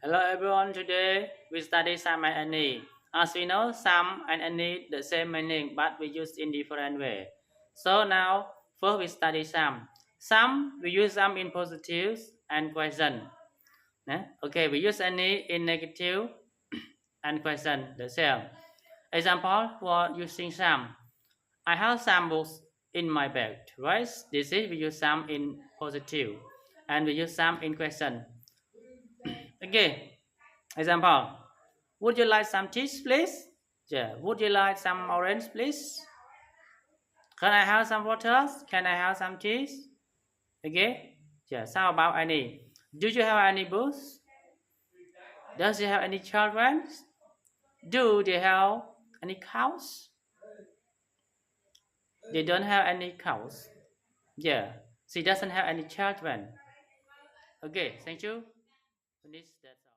Hello everyone, today we study Sam and Annie. As we know, Sam and Annie the same meaning but we use in different way. So now, first we study Sam. Sam, we use Sam in positive and question. Okay, we use Annie in negative and question the same. Example for using Sam. I have some books in my bag, right? This is we use some in positive and we use some in question. Okay, example. Would you like some cheese, please? Yeah. Would you like some orange, please? Can I have some water? Can I have some cheese? Okay. Yes. How about any? Do you have any books? Does you have any children? Do they have any cows? They don't have any cows. Yeah. She doesn't have any children. Okay. Thank you. Finish. That's all.